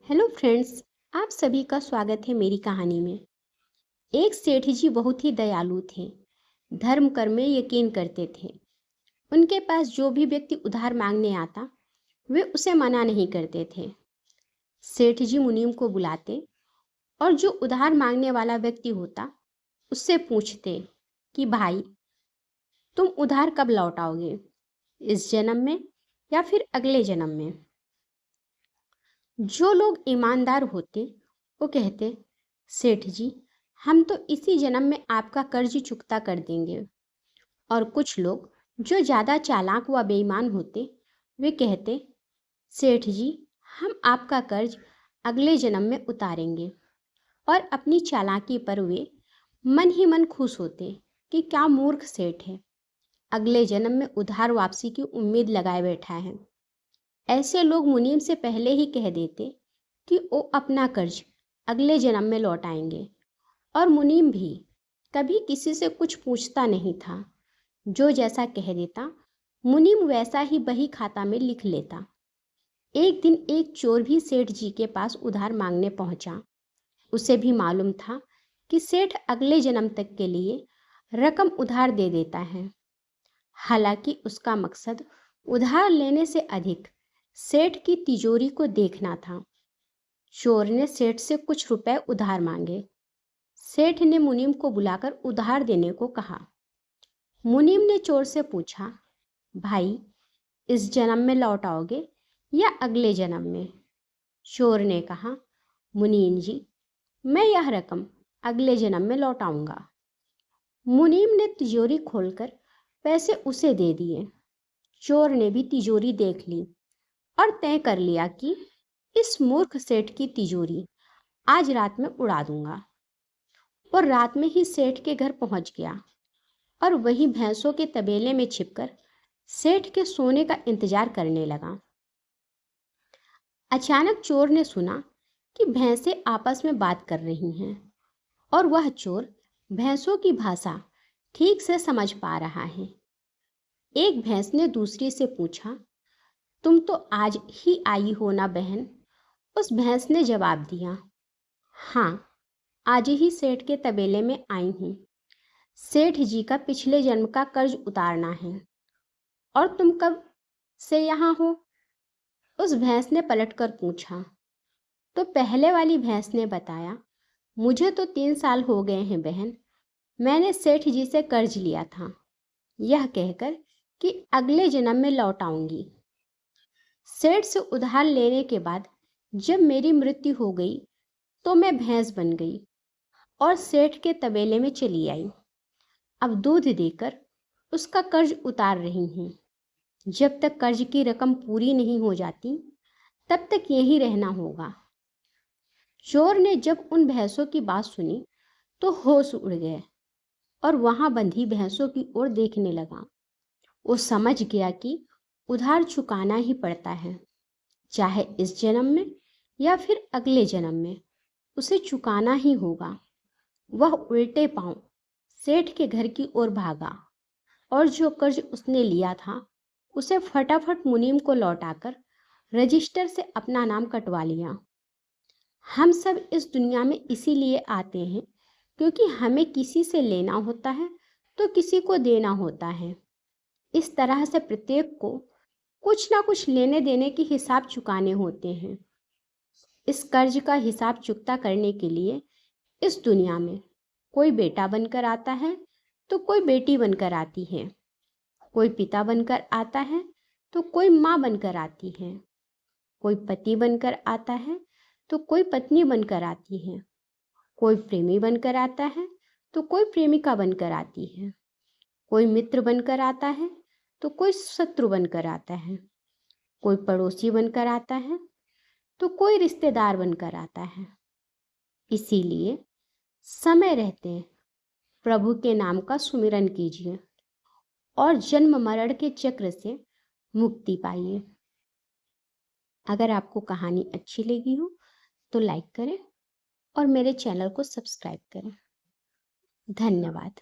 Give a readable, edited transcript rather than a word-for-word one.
Hello friends, आप सभी का स्वागत है मेरी कहानी में। एक सेठ जी बहुत ही दयालु थे। धर्म कर्म में यकीन करते थे। उनके पास जो भी व्यक्ति उधार मांगने आता, वे उसे मना नहीं करते थे। सेठ जी मुनीम को बुलाते और जो उधार मांगने वाला व्यक्ति होता, उससे पूछते कि भाई, तुम उधार कब लौटाओगे, इस जन्म में या फिर अगले जन्म में। जो लोग ईमानदार होते वो कहते, सेठ जी, हम तो इसी जन्म में आपका कर्ज चुकता कर देंगे। और कुछ लोग जो ज़्यादा चालाक व बेईमान होते, वे कहते, सेठ जी, हम आपका कर्ज अगले जन्म में उतारेंगे। और अपनी चालाकी पर वे मन ही मन खुश होते कि क्या मूर्ख सेठ है, अगले जन्म में उधार वापसी की उम्मीद लगाए बैठा है। ऐसे लोग मुनीम से पहले ही कह देते कि वो अपना कर्ज अगले जन्म में लौटाएंगे। और मुनीम भी कभी किसी से कुछ पूछता नहीं था। जो जैसा कह देता, मुनीम वैसा ही बही खाता में लिख लेता। एक दिन एक चोर भी सेठ जी के पास उधार मांगने पहुंचा। उसे भी मालूम था कि सेठ अगले जन्म तक के लिए रकम उधार दे देता है। हालांकि उसका मकसद उधार लेने से अधिक सेठ की तिजोरी को देखना था। चोर ने सेठ से कुछ रुपए उधार मांगे। सेठ ने मुनीम को बुलाकर उधार देने को कहा। मुनीम ने चोर से पूछा, भाई, इस जन्म में लौटाओगे या अगले जन्म में। चोर ने कहा, मुनीम जी, मैं यह रकम अगले जन्म में लौटाऊंगा। मुनीम ने तिजोरी खोलकर पैसे उसे दे दिए। चोर ने भी तिजोरी देख ली और तय कर लिया कि इस मूर्ख सेठ की तिजोरी आज रात में उड़ा दूंगा। और रात में ही सेठ के घर पहुंच गया और वही भैंसों के तबेले में छिपकर सेठ के सोने का इंतजार करने लगा। अचानक चोर ने सुना कि भैंसें आपस में बात कर रही हैं और वह चोर भैंसों की भाषा ठीक से समझ पा रहा है। एक भैंस ने दूसरी से पूछा, तुम तो आज ही आई हो ना बहन। उस भैंस ने जवाब दिया, हाँ, आज ही सेठ के तबेले में आई हूँ। सेठ जी का पिछले जन्म का कर्ज उतारना है। और तुम कब से यहाँ हो? उस भैंस ने पलटकर पूछा। तो पहले वाली भैंस ने बताया, मुझे तो 3 साल हो गए हैं बहन। मैंने सेठ जी से कर्ज लिया था, यह कहकर कि अगले जन्म में लौटाऊंगी। सेठ से उधार लेने के बाद जब मेरी मृत्यु हो गई तो मैं भैंस बन गई और सेठ के तबेले में चली आई। अब दूध देकर उसका कर्ज उतार रही हूँ। जब तक कर्ज की रकम पूरी नहीं हो जाती, तब तक यहीं रहना होगा। चोर ने जब उन भैंसों की बात सुनी तो होश उड़ गए और वहां बंधी भैंसों की ओर देखने लगा। वो समझ गया कि उधार चुकाना ही पड़ता है, चाहे इस जन्म में या फिर अगले जन्म में, उसे चुकाना ही होगा। वह उल्टे पांव सेठ के घर की ओर भागा और जो कर्ज उसने लिया था उसे फटाफट मुनीम को लौटाकर रजिस्टर से अपना नाम कटवा लिया। हम सब इस दुनिया में इसीलिए आते हैं क्योंकि हमें किसी से लेना होता है तो किसी को देना होता है। इस तरह से प्रत्येक को कुछ ना कुछ लेने देने के हिसाब चुकाने होते हैं। इस कर्ज का हिसाब चुकता करने के लिए इस दुनिया में कोई बेटा बनकर आता है तो कोई बेटी बनकर आती है, कोई पिता बनकर आता है तो कोई माँ बनकर आती है, कोई पति बनकर आता है तो कोई पत्नी बनकर आती है, कोई प्रेमी बनकर आता है तो कोई प्रेमिका बनकर आती है, कोई मित्र बनकर आता है तो कोई शत्रु बनकर आता है, कोई पड़ोसी बनकर आता है तो कोई रिश्तेदार बनकर आता है। इसीलिए समय रहते प्रभु के नाम का सुमिरन कीजिए और जन्म मरण के चक्र से मुक्ति पाइए। अगर आपको कहानी अच्छी लगी हो तो लाइक करें और मेरे चैनल को सब्सक्राइब करें। धन्यवाद।